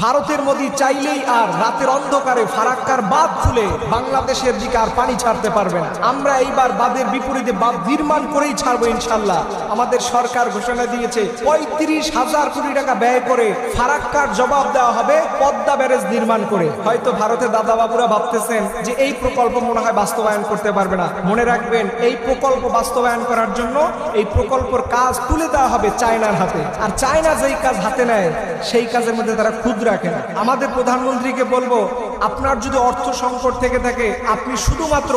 ভারতের মোদি চাইলেই আর রাতের অন্ধকারে ফারাক্কার বাঁধ খুলে বাংলাদেশের দিকে আর পানি ছাড়তে পারবে না। আমরা এইবার বাঁধের বিপরীতে বাঁধ নির্মাণ করেই ছাড়বো ইনশাল্লাহ। আমাদের সরকার ঘোষণা দিয়েছে ৩৫,০০০ কোটি টাকা ব্যয় করে ফারাক্কার জবাব দেওয়া হবে পদ্মা ব্যারেজ নির্মাণ করে। হয়তো ভারতের দাদা বাবুরা ভাবতেছেন যে এই প্রকল্প মনে হয় বাস্তবায়ন করতে পারবে না। মনে রাখবেন, এই প্রকল্প বাস্তবায়ন করার জন্য এই প্রকল্পের কাজ তুলে দেওয়া হবে চায়নার হাতে। আর চায়না যেই কাজ হাতে নেয় সেই কাজের মধ্যে তারা খুদ রাখে না। আমাদের প্রধানমন্ত্রীকে বলবো, আপনার যদি অর্থ সংকট থেকে থাকে আপনি শুধুমাত্র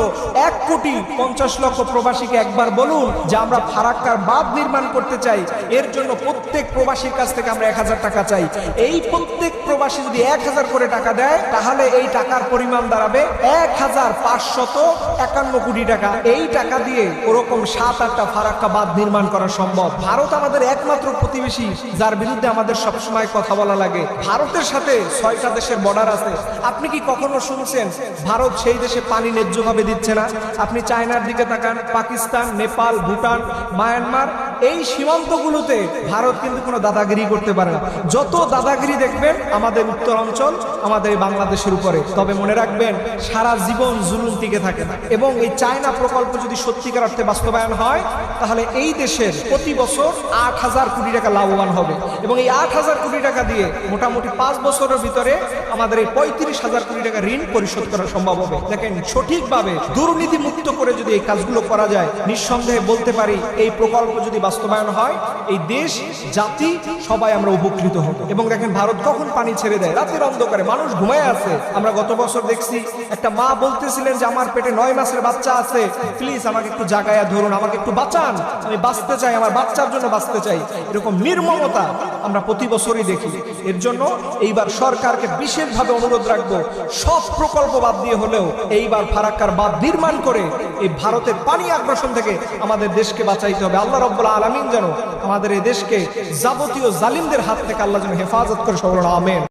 ১,৫০,০০,০০০ প্রবাসীকে একবার বলুন যে আমরা ফারাক্কার বাঁধ নির্মাণ করতে চাই। এর জন্য প্রত্যেক প্রবাসীর কাছ থেকে আমরা ১,০০০ টাকা চাই। এই প্রত্যেক প্রবাসী যদি ১,০০০ করে টাকা দেয় তাহলে এই টাকার পরিমাণ দাঁড়াবে ১,৫৫১ কোটি টাকা। এই টাকা দিয়ে ওরকম ৭-৮টা ফারাক্কা বাঁধ নির্মাণ করা সম্ভব। ভারত আমাদের একমাত্র প্রতিবেশী যার বিরুদ্ধে আমাদের সবসময় কথা বলা লাগে। ভারতের সাথে ৬টা দেশের বর্ডার আছে। আপনি কি কখনো শুনছেন ভারত সেই দেশে পানি ন্যায্যভাবে দিচ্ছে না? আপনি চায়নার দিকে তাকান, পাকিস্তান, নেপাল, ভুটান, মায়ানমার, এই সীমান্তগুলোতে ভারত কিন্তু কোনো দাদাগিরি করতে পারে না। যত দাদাগিরি দেখবেন আমাদের উত্তর অঞ্চল, আমাদের বাংলাদেশের উপরে। তবে মনে রাখবেন, সারা জীবন জুলুম টিকে থাকে না। এবং এই চায়না প্রকল্প যদি সত্যিকার অর্থে বাস্তবায়ন হয় তাহলে এই দেশের প্রতি বছর ৮,০০০ কোটি টাকা লাভবান হবে। এবং এই ৮,০০০ কোটি টাকা দিয়ে মোটামুটি ৫ বছরের ভিতরে আমাদের এই ৩৫,০০০ কোটি টাকা ঋণ পরিশোধ করা সম্ভব হবে। দেখেন, সঠিকভাবে দুর্নীতি মুক্ত করে যদি এই কাজগুলো করা যায়, নিঃসন্দেহে বলতে পারি এই প্রকল্প যদি বাস্তবায়ন হয় এই দেশ জাতি সবাই আমরা উপকৃত হব। এবং দেখেন, ভারত কখন পানি ছেড়ে দেয়? রাতের অন্ধকারে মানুষ ঘুমায় আছে। আমরা গত বছর দেখছি একটা মা বলতেছিলেন যে আমার পেটে ৯ মাসের বাচ্চা আছে, প্লিজ আমাকে একটু জাগায়া ধরুন, আমাকে একটু বাঁচান, আমি বাঁচতে চাই, আমার বাচ্চার জন্য বাঁচতে চাই। এরকম নির্মমতা আমরা প্রতি বছরই দেখি। এর জন্য এইবার সরকারকে বিশেষভাবে অনুরোধ রাখবো, সব প্রকল্প বাদ দিয়ে হলেও এইবার ফারাক্কার বাঁধ নির্মাণ করে এই ভারতের পানি আগ্রাসন থেকে আমাদের দেশকে বাঁচাইতে হবে। আল্লাহ রাব্বুল আলামিন যেন আমাদের এই দেশকে যাবতীয় জালিমদের হাত থেকে আল্লাহ যেন হেফাজত করে, সকল আমিন।